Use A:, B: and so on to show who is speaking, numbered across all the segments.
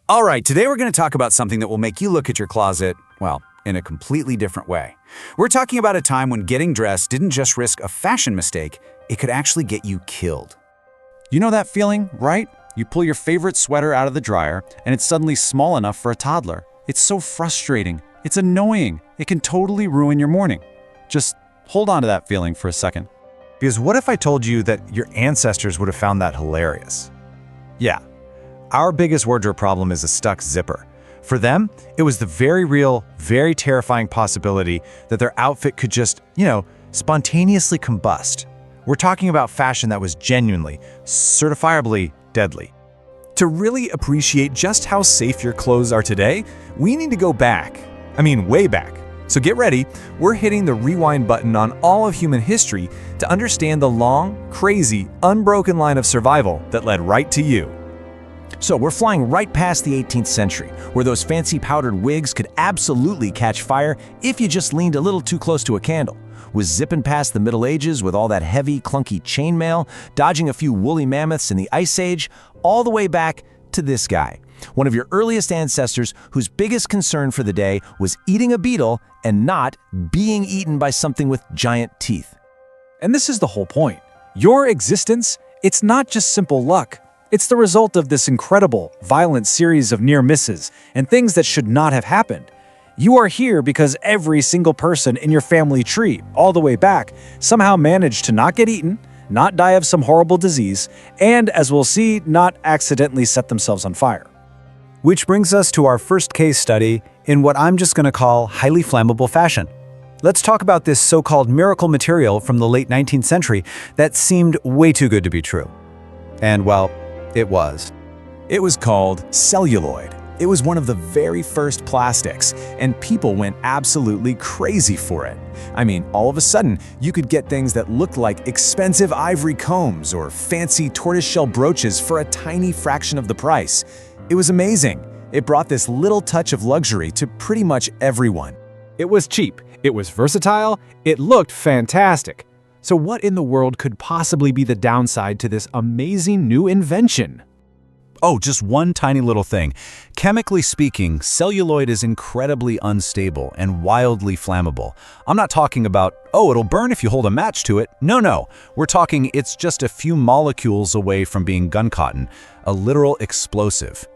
A: All right, today we're going to talk about something that will make you look at your closet, well, in a completely different way. We're talking about a time when getting dressed didn't just risk a fashion mistake, it could actually get you killed.
B: You know that feeling, right? You pull your favorite sweater out of the dryer, and it's suddenly small enough for a toddler. It's so frustrating. It's annoying. It can totally ruin your morning. Just hold on to that feeling for a second.
C: Because what if I told you that your ancestors would have found that hilarious? Yeah, our biggest wardrobe problem is a stuck zipper. For them, it was the very real, very terrifying possibility that their outfit could just, spontaneously combust. We're talking about fashion that was genuinely, certifiably deadly.
D: To really appreciate just how safe your clothes are today, we need to go back. I mean, way back. So get ready, we're hitting the rewind button on all of human history to understand the long, crazy, unbroken line of survival that led right to you.
E: So we're flying right past the 18th century, where those fancy powdered wigs could absolutely catch fire if you just leaned a little too close to a candle. We're zipping past the Middle Ages with all that heavy, clunky chainmail, dodging a few woolly mammoths in the Ice Age, all the way back to this guy, one of your earliest ancestors whose biggest concern for the day was eating a beetle and not being eaten by something with giant teeth.
D: And this is the whole point. Your existence, it's not just simple luck. It's the result of this incredible, violent series of near misses and things that should not have happened. You are here because every single person in your family tree, all the way back, somehow managed to not get eaten, not die of some horrible disease, and, as we'll see, not accidentally set themselves on fire.
A: Which brings us to our first case study in what I'm just going to call highly flammable fashion. Let's talk about this so-called miracle material from the late 19th century that seemed way too good to be true. And, well, it was.
E: It was called celluloid. It was one of the very first plastics, and people went absolutely crazy for it. I mean, all of a sudden, you could get things that looked like expensive ivory combs or fancy tortoiseshell brooches for a tiny fraction of the price. It was amazing. It brought this little touch of luxury to pretty much everyone.
D: It was cheap, it was versatile, it looked fantastic. So what in the world could possibly be the downside to this amazing new invention?
B: Oh, just one tiny little thing. Chemically speaking, celluloid is incredibly unstable and wildly flammable. I'm not talking about, it'll burn if you hold a match to it. No. We're talking it's just a few molecules away from being gun cotton, a literal explosive.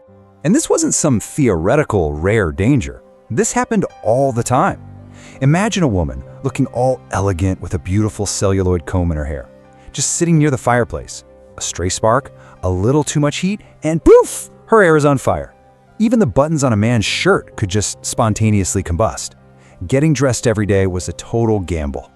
F: And this wasn't some theoretical rare danger. This happened all the time. Imagine a woman looking all elegant with a beautiful celluloid comb in her hair, just sitting near the fireplace. A stray spark, a little too much heat, and poof, her hair is on fire. Even the buttons on a man's shirt could just spontaneously combust. Getting dressed every day was a total gamble.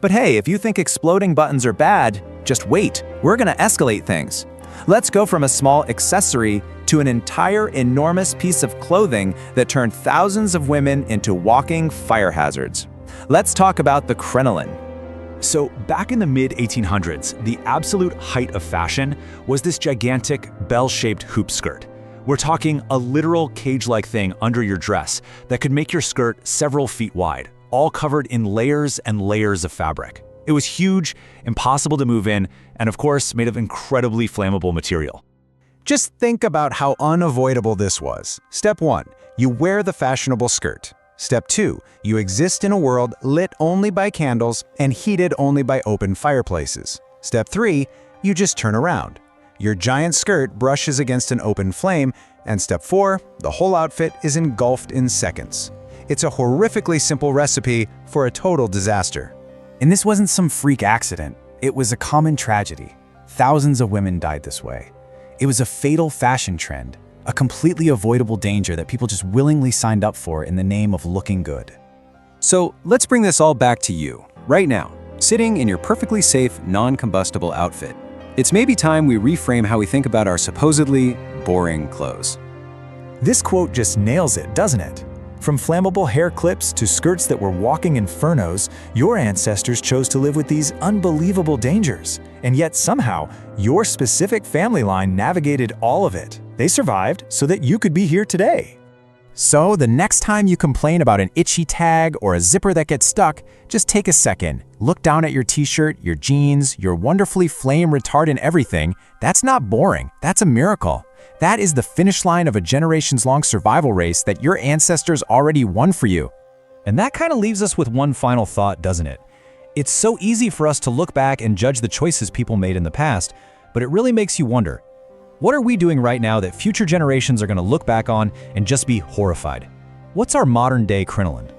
E: But hey, if you think exploding buttons are bad, just wait. We're gonna escalate things. Let's go from a small accessory to an entire enormous piece of clothing that turned thousands of women into walking fire hazards. Let's talk about the crinoline.
D: So back in the mid-1800s, the absolute height of fashion was this gigantic bell-shaped hoop skirt. We're talking a literal cage-like thing under your dress that could make your skirt several feet wide, all covered in layers and layers of fabric. It was huge, impossible to move in, and of course, made of incredibly flammable material.
E: Just think about how unavoidable this was. Step 1, you wear the fashionable skirt. Step 2, you exist in a world lit only by candles and heated only by open fireplaces. Step 3, you just turn around. Your giant skirt brushes against an open flame, and step 4, the whole outfit is engulfed in seconds. It's a horrifically simple recipe for a total disaster.
A: And this wasn't some freak accident. It was a common tragedy. Thousands of women died this way. It was a fatal fashion trend, a completely avoidable danger that people just willingly signed up for in the name of looking good.
F: So let's bring this all back to you, right now, sitting in your perfectly safe, non-combustible outfit. It's maybe time we reframe how we think about our supposedly boring clothes.
G: This quote just nails it, doesn't it? From flammable hair clips to skirts that were walking infernos, your ancestors chose to live with these unbelievable dangers. And yet somehow, your specific family line navigated all of it. They survived so that you could be here today. So the next time you complain about an itchy tag or a zipper that gets stuck, just take a second. Look down at your t-shirt, your jeans, your wonderfully flame retardant everything. That's not boring, that's a miracle. That is the finish line of a generations-long survival race that your ancestors already won for you.
B: And that kind of leaves us with one final thought, doesn't it? It's so easy for us to look back and judge the choices people made in the past, but it really makes you wonder, what are we doing right now that future generations are going to look back on and just be horrified? What's our modern-day crinoline?